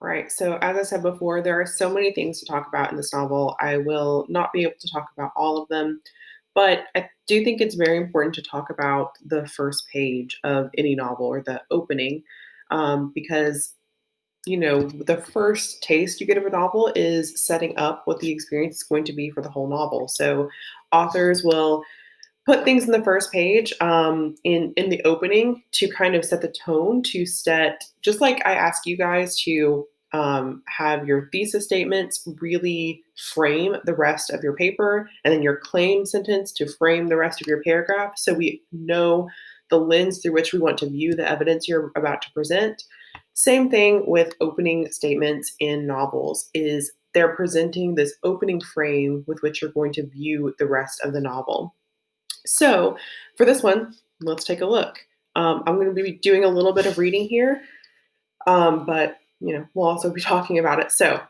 Right. So, as I said before, there are so many things to talk about in this novel. I will not be able to talk about all of them, but I do think it's very important to talk about the first page of any novel or the opening, because the first taste you get of a novel is setting up what the experience is going to be for the whole novel. So, authors will put things in the first page in the opening to kind of set the tone, to set, just like I ask you guys to have your thesis statements really frame the rest of your paper, and then your claim sentence to frame the rest of your paragraph, so we know the lens through which we want to view the evidence you're about to present. Same thing with opening statements in novels, is they're presenting this opening frame with which you're going to view the rest of the novel. So for this one, let's take a look. I'm going to be doing a little bit of reading here, but we'll also be talking about it. So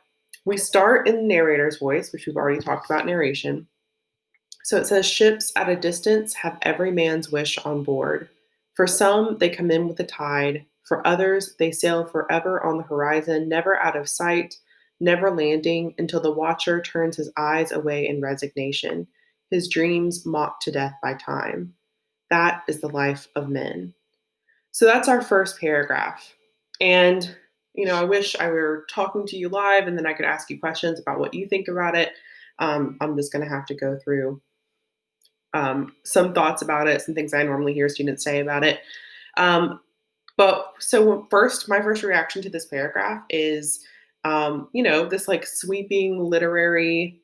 we start in the narrator's voice, which we've already talked about narration. So it says, ships at a distance have every man's wish on board. For some, they come in with the tide. For others, they sail forever on the horizon, never out of sight, never landing until the watcher turns his eyes away in resignation, his dreams mocked to death by time. That is the life of men. So that's our first paragraph. And, I wish I were talking to you live and then I could ask you questions about what you think about it. I'm just going to have to go through some thoughts about it, some things I normally hear students say about it. But so first, my first reaction to this paragraph is, this like sweeping literary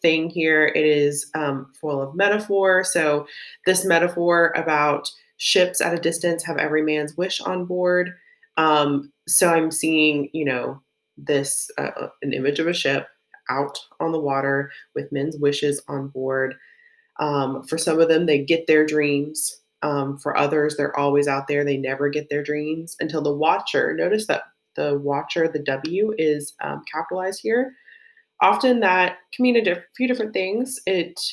thing here. It is full of metaphor. So this metaphor about ships at a distance have every man's wish on board. So I'm seeing, this an image of a ship out on the water with men's wishes on board. For some of them, they get their dreams. For others, they're always out there. They never get their dreams until the watcher. Notice that the watcher, the W, is capitalized here. Often that can mean a few different things.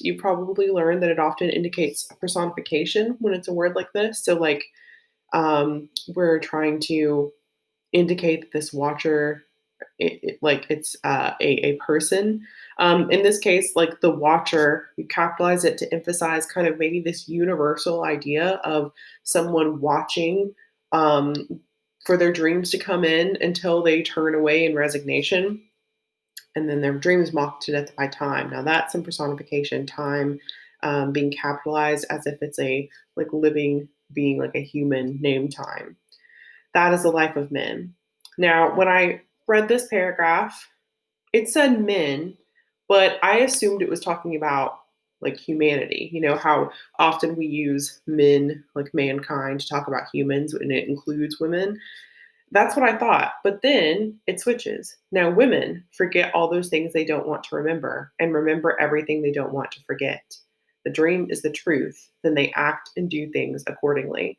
You probably learned that it often indicates a personification when it's a word like this. So like we're trying to indicate that this watcher, like it's a person. In this case, like the watcher, we capitalize it to emphasize kind of maybe this universal idea of someone watching um, for their dreams to come in until they turn away in resignation, and then their dreams mocked to death by time. Now that's some personification, time being capitalized as if it's a like living being, like a human named time. That is the life of men. Now, when I read this paragraph, it said men, but I assumed it was talking about like humanity. You know how often we use men, like mankind, to talk about humans, and it includes women. That's what I thought. But then it switches. Now, women forget all those things they don't want to remember and remember everything they don't want to forget. The dream is the truth. Then they act and do things accordingly.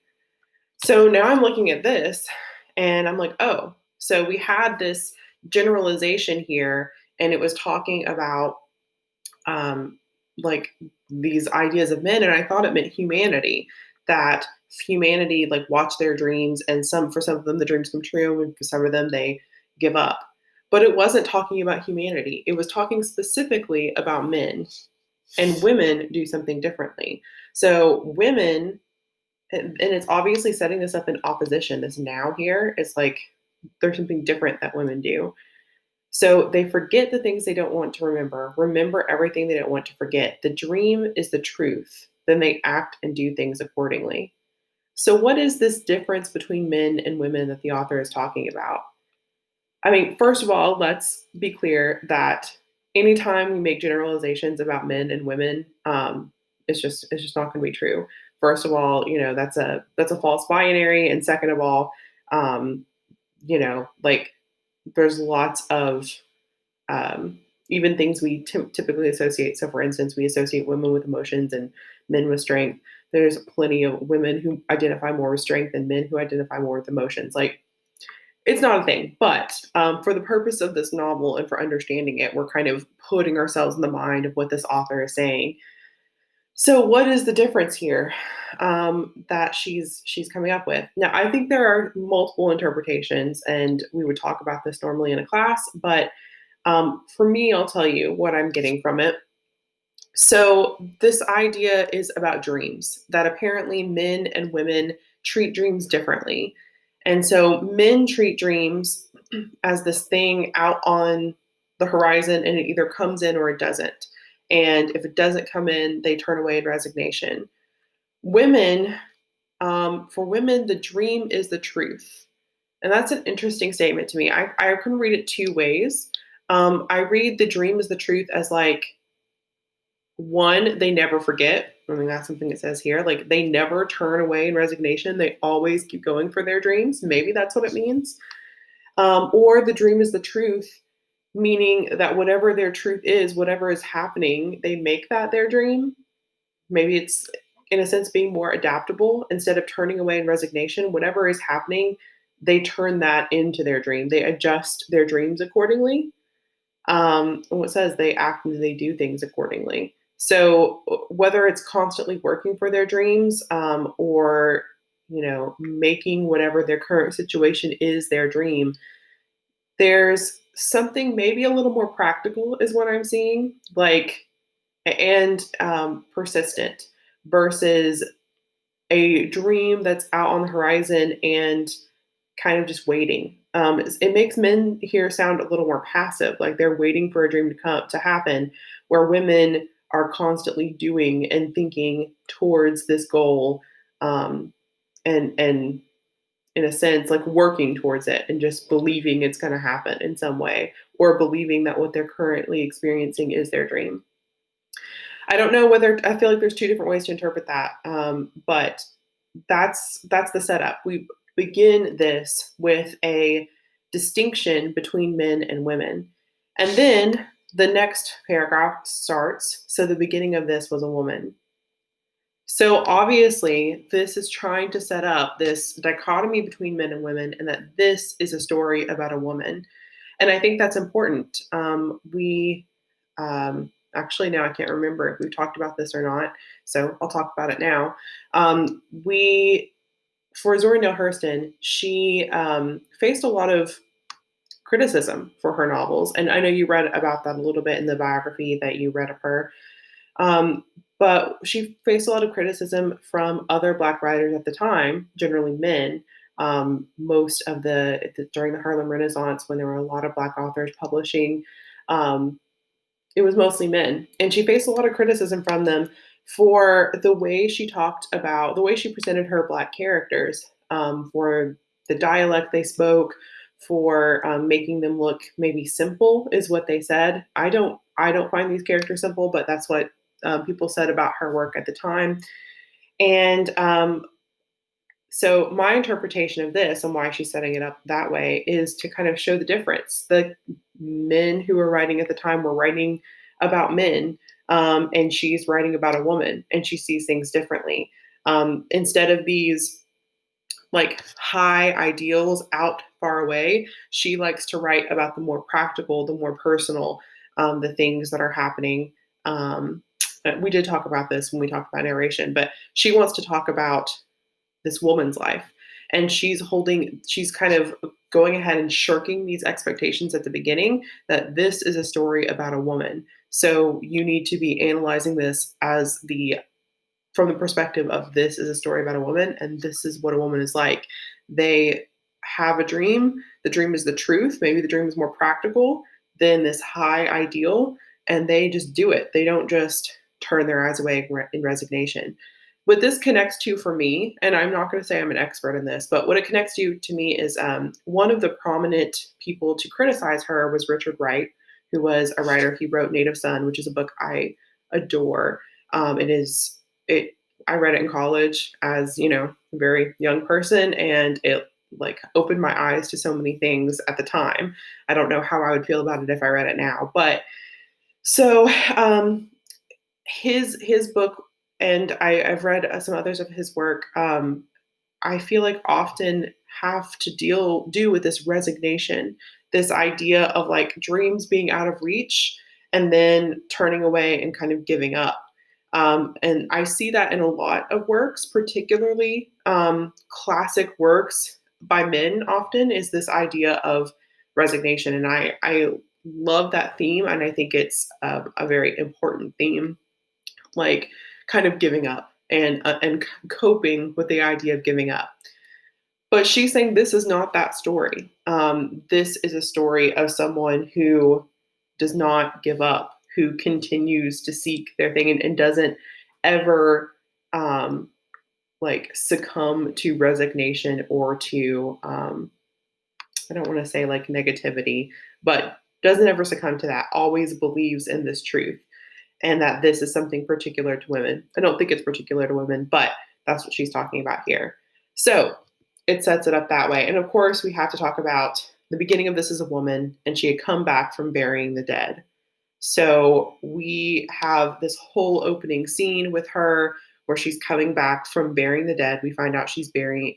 So now I'm looking at this and I'm like, oh, so we had this generalization here, and it was talking about um, like these ideas of men, and I thought it meant humanity, that humanity like watch their dreams, and for some of them the dreams come true, and for some of them they give up. But it wasn't talking about humanity. It was talking specifically about men, and women do something differently. So women, and it's obviously setting this up in opposition. This now here is like there's something different that women do. So they forget the things they don't want to remember everything they don't want to forget. The dream is the truth. Then they act and do things accordingly. So, what is this difference between men and women that the author is talking about? I mean, first of all, let's be clear that anytime we make generalizations about men and women, it's just not going to be true. First of all, that's a false binary, and second of all, um, like there's lots of um, even things we typically associate. So, for instance, we associate women with emotions and men with strength. There's plenty of women who identify more with strength and men who identify more with emotions. Like, it's not a thing. But for the purpose of this novel and for understanding it, we're kind of putting ourselves in the mind of what this author is saying. So what is the difference here that she's coming up with? Now, I think there are multiple interpretations, and we would talk about this normally in a class. But for me, I'll tell you what I'm getting from it. So this idea is about dreams, that apparently men and women treat dreams differently. And so men treat dreams as this thing out on the horizon, and it either comes in or it doesn't. And if it doesn't come in, they turn away in resignation. Women, for women, the dream is the truth. And that's an interesting statement to me. I can read it two ways. I read the dream is the truth as like, one, they never forget. I mean, that's something it says here. Like, they never turn away in resignation. They always keep going for their dreams. Maybe that's what it means. Or the dream is the truth, meaning that whatever their truth is, whatever is happening, they make that their dream. Maybe it's, in a sense, being more adaptable instead of turning away in resignation. Whatever is happening, they turn that into their dream. They adjust their dreams accordingly. And what says they act and they do things accordingly. So whether it's constantly working for their dreams, or making whatever their current situation is their dream, there's something maybe a little more practical is what I'm seeing, like, and persistent versus a dream that's out on the horizon and kind of just waiting. It makes men here sound a little more passive, like they're waiting for a dream to come to happen, where women are constantly doing and thinking towards this goal, um, and in a sense, like working towards it and just believing it's going to happen in some way, or believing that what they're currently experiencing is their dream. I don't know whether I feel like there's two different ways to interpret that, but that's the setup. We begin this with a distinction between men and women, and then the next paragraph starts. So the beginning of this was a woman. So obviously, this is trying to set up this dichotomy between men and women, and that this is a story about a woman. And I think that's important. We actually now I can't remember if we talked about this or not, so I'll talk about it now. We For Zora Neale Hurston, she faced a lot of criticism for her novels, and I know you read about that a little bit in the biography that you read of her. Um, but she faced a lot of criticism from other Black writers at the time, generally men. Most of during the Harlem Renaissance, when there were a lot of Black authors publishing, um, it was mostly men, and she faced a lot of criticism from them for the way she presented her Black characters, for the dialect they spoke, for making them look maybe simple, is what they said. I don't find these characters simple, but that's what people said about her work at the time. And so my interpretation of this and why she's setting it up that way is to kind of show the difference. The men who were writing at the time were writing about men, and she's writing about a woman, and she sees things differently. Instead of these like high ideals out far away, she likes to write about the more practical, the more personal, the things that are happening. We did talk about this when we talked about narration, but she wants to talk about this woman's life. And she's kind of going ahead and shirking these expectations at the beginning that this is a story about a woman. So you need to be analyzing this from the perspective of this is a story about a woman, and this is what a woman is like. They have a dream. The dream is the truth. Maybe the dream is more practical than this high ideal, and they just do it. They don't just turn their eyes away in resignation. What this connects to for me, and I'm not going to say I'm an expert in this, but what it connects to me is one of the prominent people to criticize her was Richard Wright, who was a writer. He wrote Native Son, which is a book I adore. It is it. I read it in college as a very young person, and it like opened my eyes to so many things at the time. I don't know how I would feel about it if I read it now, but so his book, and I've read some others of his work. I feel like often have to do with this resignation, this idea of like dreams being out of reach and then turning away and kind of giving up. And I see that in a lot of works, particularly classic works by men often, is this idea of resignation. And I love that theme, and I think it's a very important theme, like kind of giving up and coping with the idea of giving up. But she's saying this is not that story. This is a story of someone who does not give up, who continues to seek their thing and doesn't ever um, like succumb to resignation or to I don't want to say like negativity, but doesn't ever succumb to that. Always believes in this truth and that this is something particular to women. I don't think it's particular to women, but that's what she's talking about here. So it sets it up that way. And of course, we have to talk about the beginning of this as a woman, and she had come back from burying the dead. So we have this whole opening scene with her where she's coming back from burying the dead. We find out she's burying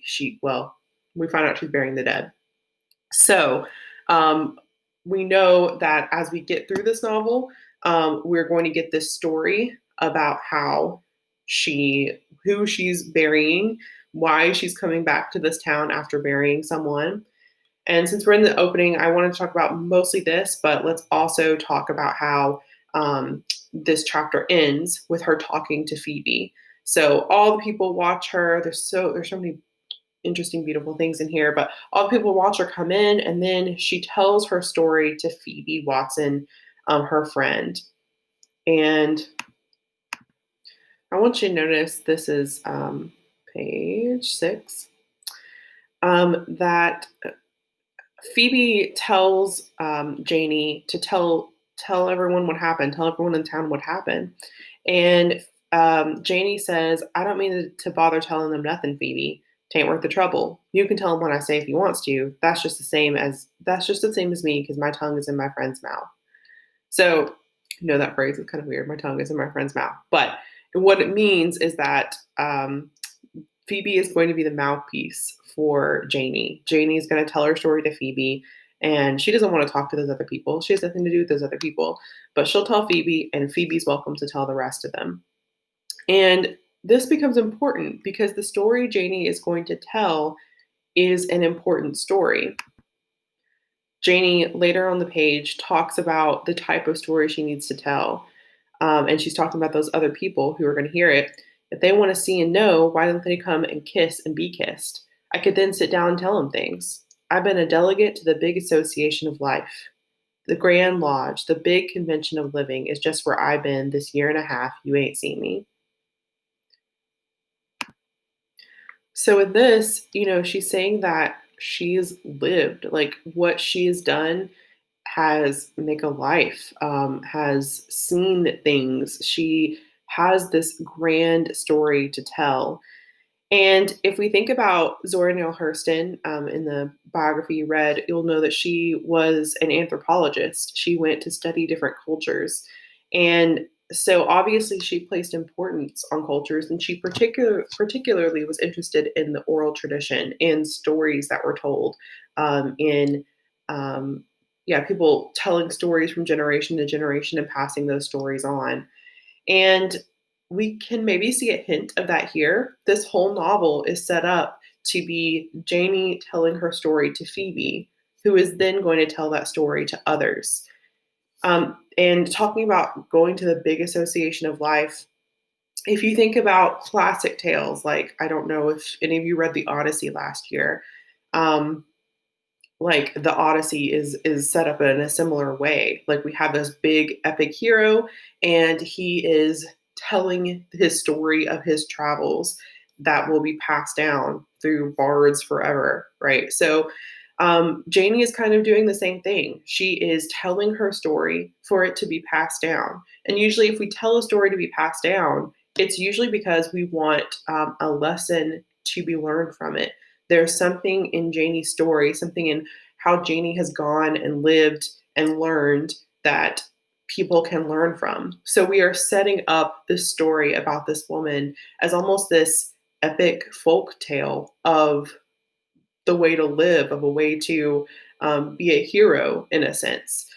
the dead. So um, we know that as we get through this novel, we're going to get this story about who she's burying, why she's coming back to this town after burying someone. And since we're in the opening, I want to talk about mostly this, but let's also talk about how this chapter ends with her talking to Phoebe. So all the people watch her. There's so many interesting, beautiful things in here. But all the people watch her come in, and then she tells her story to Phoebe Watson, her friend. And I want you to notice this is page 6. That Phoebe tells Janie to tell everyone what happened, tell everyone in town what happened, and Janie says, "I don't mean to bother telling them nothing, Phoebe. Tain't worth the trouble. You can tell him what I say if he wants to. That's just the same as me because my tongue is in my friend's mouth." So, you know that phrase is kind of weird. My tongue is in my friend's mouth, but what it means is that Phoebe is going to be the mouthpiece for Janie. Janie is going to tell her story to Phoebe, and she doesn't want to talk to those other people. She has nothing to do with those other people, but she'll tell Phoebe, and Phoebe's welcome to tell the rest of them. And this becomes important because the story Janie is going to tell is an important story. Janie, later on the page, talks about the type of story she needs to tell. And she's talking about those other people who are going to hear it. If they want to see and know, why don't they come and kiss and be kissed? I could then sit down and tell them things. I've been a delegate to the big association of life. The Grand Lodge, the big convention of living, is just where I've been this year and a half. You ain't seen me. So with this, she's saying that she's lived, like what she's done has make a life, has seen things. She has this grand story to tell. And if we think about Zora Neale Hurston, in the biography you read, you'll know that she was an anthropologist. She went to study different cultures. And so obviously she placed importance on cultures, and she particularly was interested in the oral tradition and stories that were told, in yeah, people telling stories from generation to generation and passing those stories on. And we can maybe see a hint of that here. This whole novel is set up to be Janie telling her story to Phoebe, who is then going to tell that story to others. And talking about going to the big association of life, if you think about classic tales, like I don't know if any of you read the Odyssey last year, um, like the Odyssey is set up in a similar way. Like we have this big epic hero, and he is telling his story of his travels that will be passed down through bards forever, right? So Janie is kind of doing the same thing. She is telling her story for it to be passed down. And usually, if we tell a story to be passed down, it's usually because we want a lesson to be learned from it. There's something in Janie's story, something in how Janie has gone and lived and learned that people can learn from. So we are setting up this story about this woman as almost this epic folk tale of the way to live, of a way to be a hero in a sense.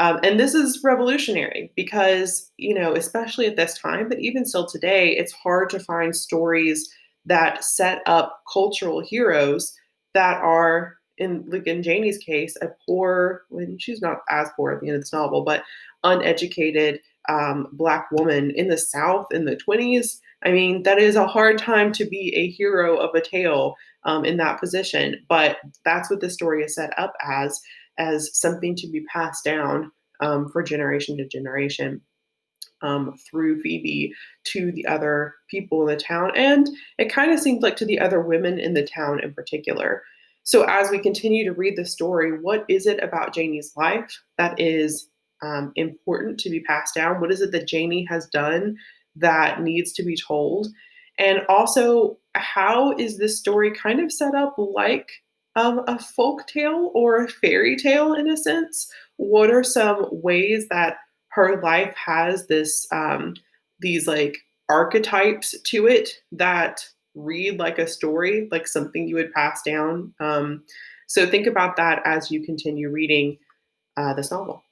And this is revolutionary because, especially at this time, but even still today, it's hard to find stories that set up cultural heroes that are, like in Janie's case, a poor, when she's not as poor at the end of this novel, but uneducated Black woman in the South in the 20s. I mean, that is a hard time to be a hero of a tale in that position. But that's what the story is set up as something to be passed down for generation to generation through Phoebe to the other people in the town. And it kind of seems like to the other women in the town in particular. So, as we continue to read the story, what is it about Janie's life that is important to be passed down? What is it that Janie has done that needs to be told? And also, how is this story kind of set up like a folk tale or a fairy tale in a sense? What are some ways that her life has these like archetypes to it that read like a story, like something you would pass down. So think about that as you continue reading this novel.